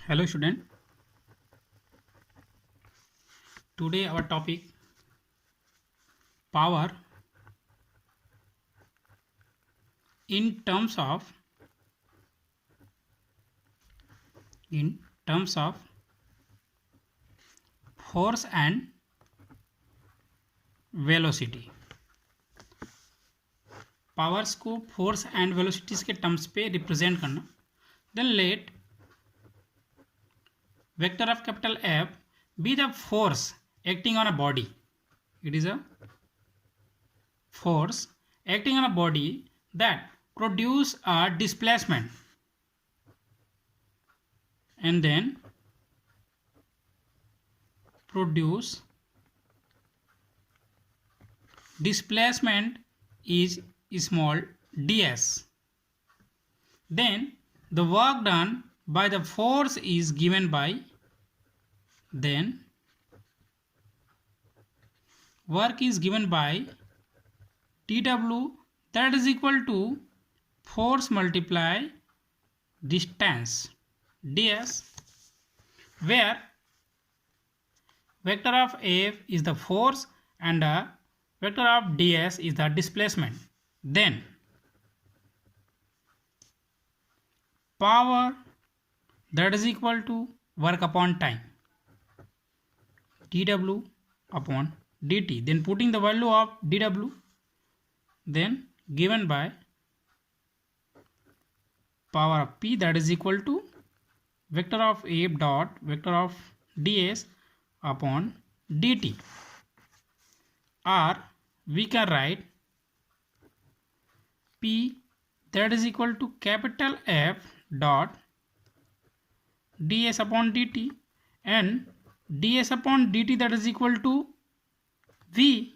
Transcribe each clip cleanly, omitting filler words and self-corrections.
Hello student, today our topic power in terms of in terms of force and velocity. Powers को force and velocities के terms पे represent करना. Then let vector of capital F be the force acting on a body. It is a force acting on a body that produce a displacement and then produce displacement is small ds. Then the work done by the force is given by, then work is given by dw, that is equal to force multiply distance ds, where vector of f is the force and the vector of ds is the displacement. Then power, that is equal to work upon time dw upon dt, then putting the value of dw, then given by power of p, that is equal to vector of f dot vector of ds upon dt, or we can write p, that is equal to capital F dot ds upon dt, and ds upon dt, that is equal to v,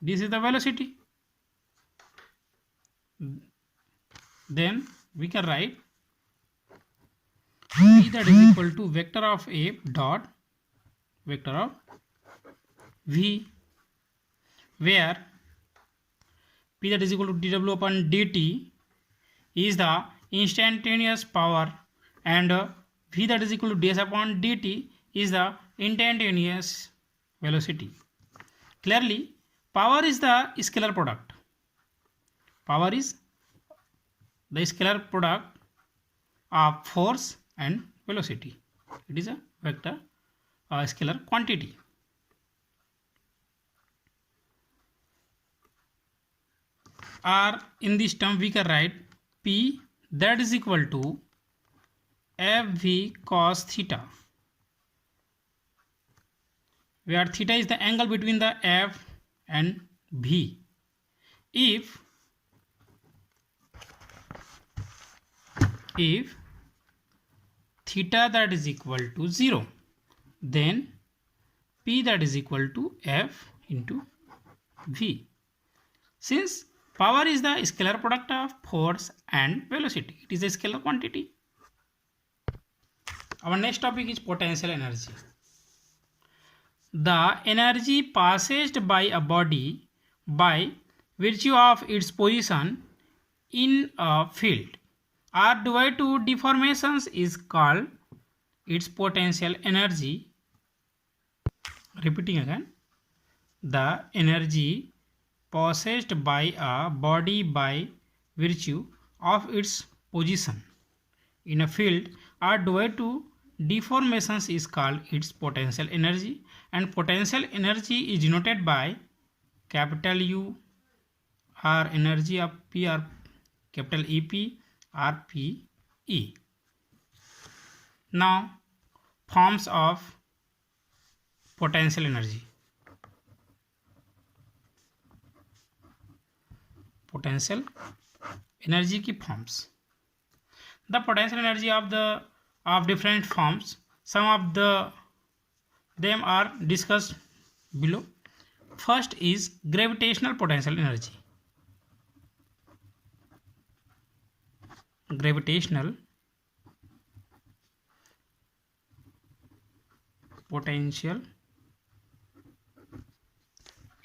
this is the velocity. Then we can write p, that is equal to vector of f dot vector of v, where p, that is equal to dw upon dt is the instantaneous power and v, that is equal to ds upon dt is the instantaneous velocity. Clearly, power is the scalar product. Power is the scalar product of force and velocity. It is a vector, scalar quantity. Or in this term we can write p, that is equal to fv cos theta, where theta is the angle between the f and v. If theta, that is equal to 0, then p, that is equal to f into v. Since power is the scalar product of force and velocity, it is a scalar quantity. Our next topic is potential energy. The energy passed by a body by virtue of its position in a field or due to deformations is called its potential energy. Repeating again, the energy possessed by a body by virtue of its position in a field or due to deformations is called its potential energy, and potential energy is denoted by capital U, or energy of P, or capital EP or PE. Now forms of potential energy. Potential energy की forms. The potential energy of different forms, some of them are discussed below. First is gravitational potential energy. Gravitational potential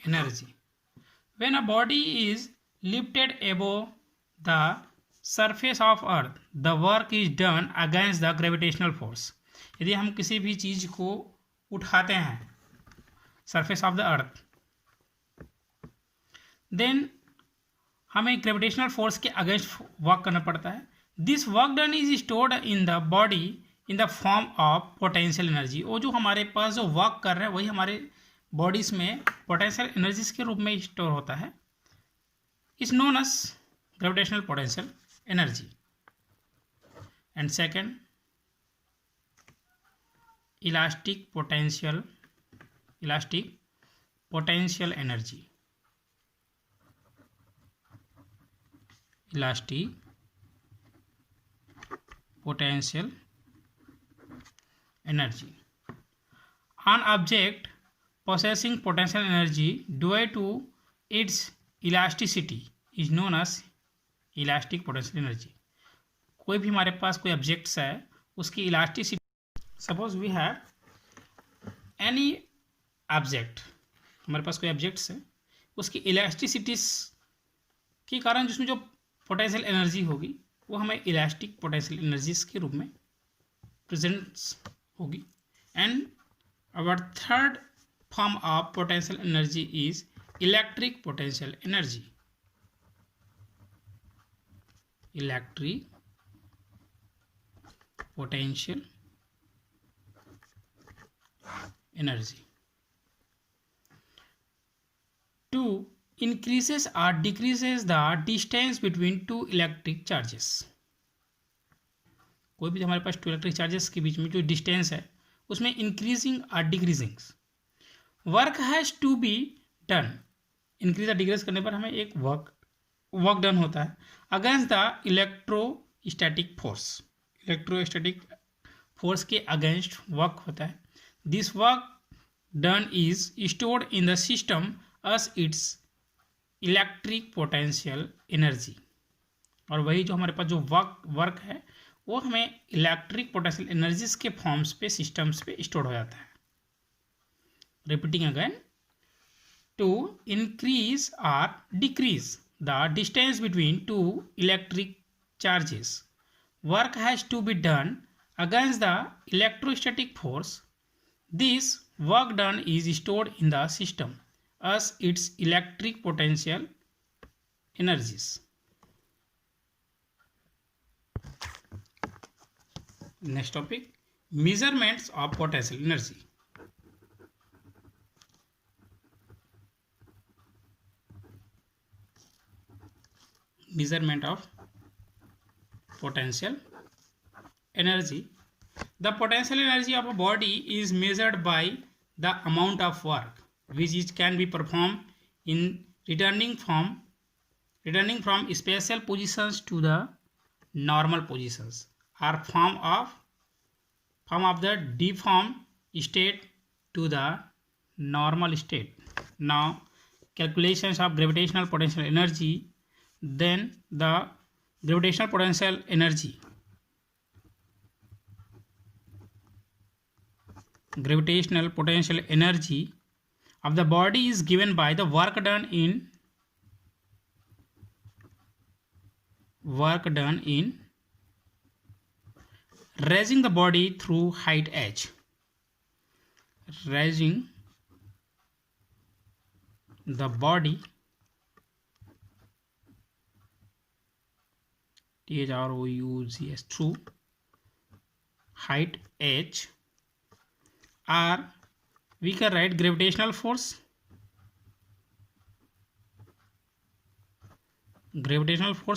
energy. When a body is lifted above the surface of earth, the work is done against the gravitational force. यदि हम किसी भी चीज़ को उठाते हैं surface of the earth, then हमें gravitational force के against work करना पड़ता है। This work done is stored in the body in the form of potential energy. वो जो हमारे पास जो वर्क कर रहा है वही हमारे बॉडीज में पोटेंशियल एनर्जीज के रूप में स्टोर होता है, is known as gravitational potential energy. And second, elastic potential energy. Elastic potential energy. An object possessing potential energy due to its elasticity is known as elastic potential energy. कोई भी हमारे पास कोई ऑब्जेक्ट्स है, उसकी elasticity, suppose we have any object, हमारे पास कोई ऑब्जेक्ट्स है, उसकी इलास्टिसिटीज के कारण जिसमें जो पोटेंशियल एनर्जी होगी वो हमें इलास्टिक पोटेंशियल एनर्जीज के रूप में प्रेजेंट्स होगी। And our third form of potential energy is electric potential energy. Electric potential energy to increases or decreases the distance between two electric charges। कोई भी हमारे पास टू इलेक्ट्रिक चार्जेस के बीच में जो डिस्टेंस है उसमें इंक्रीजिंग और decreasing work has to be done. Increase और डिक्रीज करने पर हमें एक वर्क डन होता है अगेंस्ट द इलेक्ट्रोस्टैटिक फोर्स के अगेंस्ट वर्क होता है। This work done is stored in the system as its electric potential energy. और वही जो हमारे पास जो वर्क है वो हमें इलेक्ट्रिक पोटेंशियल एनर्जीज के फॉर्म्स पे, सिस्टम्स पे स्टोर हो जाता है। रिपीटिंग अगेन, टू इंक्रीज और decrease the distance between two electric charges work has to be done against the electrostatic force. This work done is stored in the system as its electric potential energies. Next topic, measurements of potential energy. Measurement of potential energy. The potential energy of a body is measured by the amount of work which can be performed in returning from special positions to the normal positions or form of the deformed state to the normal state. Now calculations of gravitational potential energy. Then the gravitational potential energy of the body is given by the work done in raising the body through height h. Raising the body THROUGS through height h, or we can write gravitational force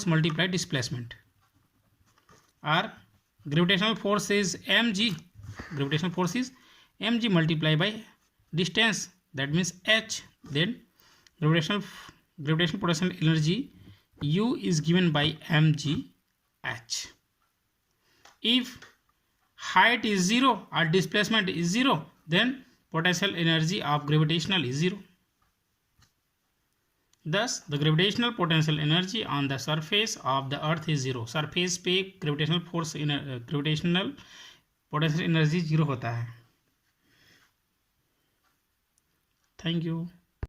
multiply displacement, or gravitational force is mg. Gravitational force is mg multiplied by distance, that means h. Then gravitational potential energy u is given by mg h. If height is 0 or displacement is 0, then potential energy of gravitational is 0. Thus the gravitational potential energy on the surface of the earth is 0. Surface पे gravitational potential energy 0 होता है। Thank you.